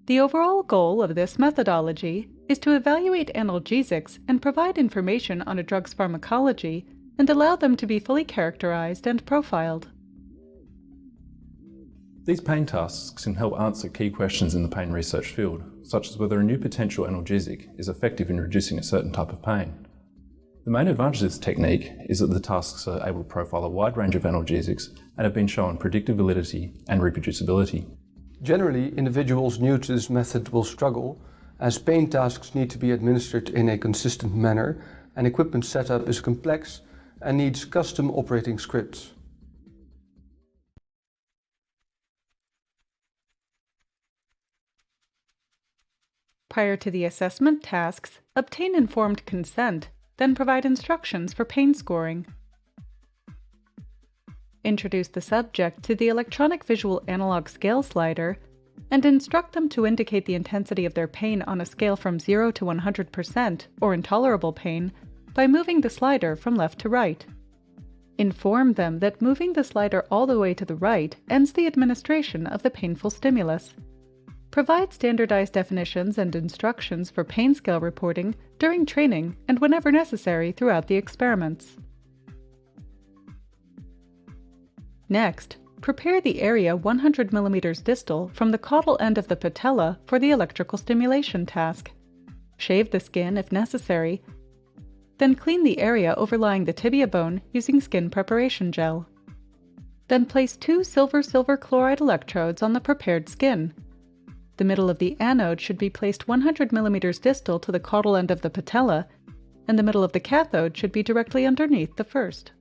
The overall goal of this methodology is to evaluate analgesics and provide information on a drug's pharmacology and allow them to be fully characterized and profiled. These pain tasks can help answer key questions in the pain research field, such as whether a new potential analgesic is effective in reducing a certain type of pain. The main advantage of this technique is that the tasks are able to profile a wide range of analgesics and have been shown predictive validity and reproducibility. Generally, individuals new to this method will struggle, as pain tasks need to be administered in a consistent manner and equipment setup is complex and needs custom operating scripts. Prior to the assessment tasks, obtain informed consent, then provide instructions for pain scoring. Introduce the subject to the electronic visual analog scale slider and instruct them to indicate the intensity of their pain on a scale from 0 to 100% or intolerable pain by moving the slider from left to right. Inform them that moving the slider all the way to the right ends the administration of the painful stimulus. Provide standardized definitions and instructions for pain scale reporting during training and whenever necessary throughout the experiments. Next, prepare the area 100 mm distal from the caudal end of the patella for the electrical stimulation task. Shave the skin if necessary, then clean the area overlying the tibia bone using skin preparation gel. Then place 2 silver-silver chloride electrodes on the prepared skin. The middle of the anode should be placed 100 mm distal to the caudal end of the patella, and the middle of the cathode should be directly underneath the first.